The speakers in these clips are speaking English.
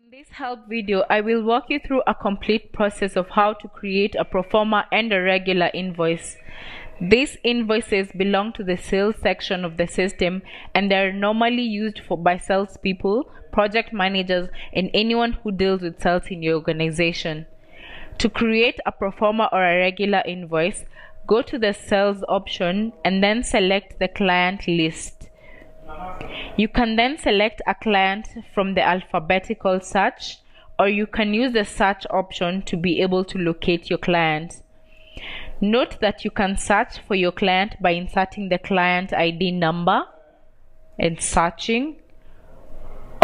In this help video, I will walk you through a complete process of how to create a proforma and a regular invoice. These invoices belong to the sales section of the system, and they are normally used by salespeople, project managers, and anyone who deals with sales in your organization. To create a proforma or a regular invoice, go to the sales option and then select the client list. You can then select a client from the alphabetical search, or you can use the search option to be able to locate your client. Note that you can search for your client by inserting the client ID number and searching,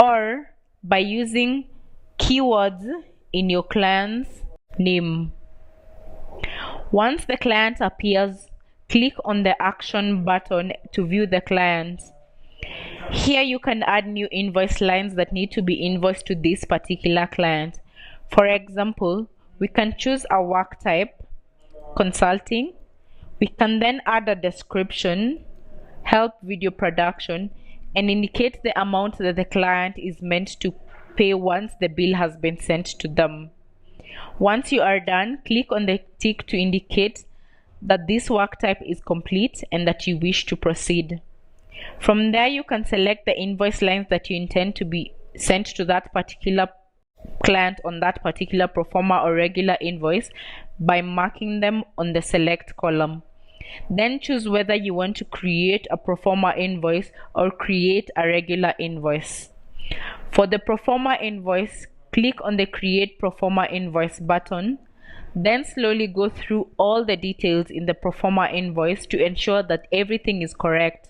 or by using keywords in your client's name. Once the client appears, click on the action button to view the client. Here you can add new invoice lines that need to be invoiced to this particular client. For example, we can choose a work type, consulting. We can then add a description, help video production, and indicate the amount that the client is meant to pay once the bill has been sent to them. Once you are done, click on the tick to indicate that this work type is complete and that you wish to proceed. From there, you can select the invoice lines that you intend to be sent to that particular client on that particular proforma or regular invoice by marking them on the select column. Then choose whether you want to create a proforma invoice or create a regular invoice. For the proforma invoice, click on the Create Proforma Invoice button. Then slowly go through all the details in the proforma invoice to ensure that everything is correct.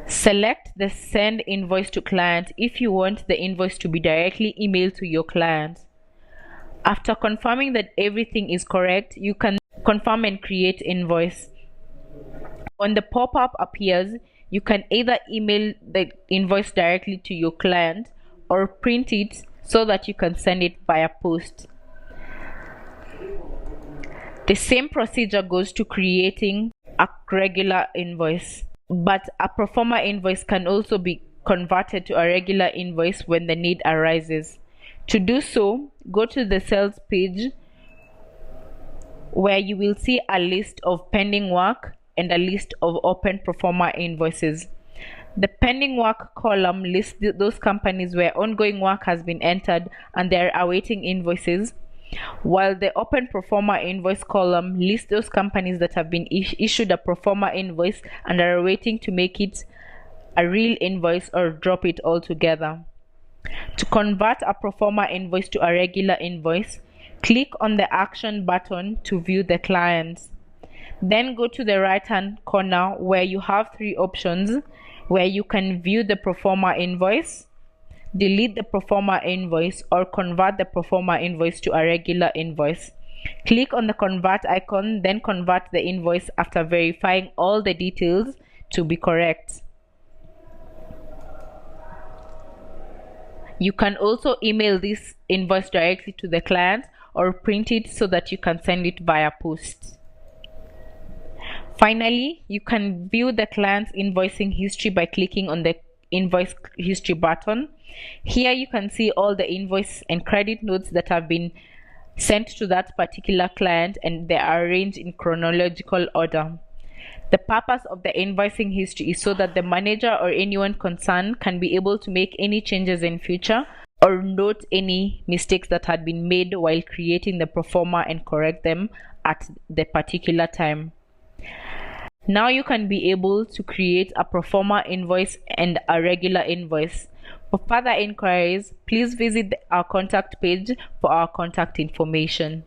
Select the Send Invoice to Client if you want the invoice to be directly emailed to your client. After confirming that everything is correct, you can confirm and create invoice. When the pop-up appears, you can either email the invoice directly to your client or print it so that you can send it via post. The same procedure goes to creating a regular invoice. But a proforma invoice can also be converted to a regular invoice when the need arises. To do so, go to the sales page where you will see a list of pending work and a list of open proforma invoices. The pending work column lists those companies where ongoing work has been entered and they are awaiting invoices, while the open proforma invoice column lists those companies that have been issued a proforma invoice and are waiting to make it a real invoice or drop it altogether. To convert a proforma invoice to a regular invoice, click on the action button to view the clients. Then go to the right hand corner where you have three options where you can view the proforma invoice, delete the proforma invoice, or convert the proforma invoice to a regular invoice. Click on the convert icon, then convert the invoice after verifying all the details to be correct. You can also email this invoice directly to the client or print it so that you can send it via post. Finally, you can view the client's invoicing history by clicking on the invoice history button. Here you can see all the invoice and credit notes that have been sent to that particular client, and they are arranged in chronological order. The purpose of the invoicing history is so that the manager or anyone concerned can be able to make any changes in future or note any mistakes that had been made while creating the proforma and correct them at the particular time. Now you can be able to create a proforma invoice and a regular invoice. For further inquiries, please visit our contact page for our contact information.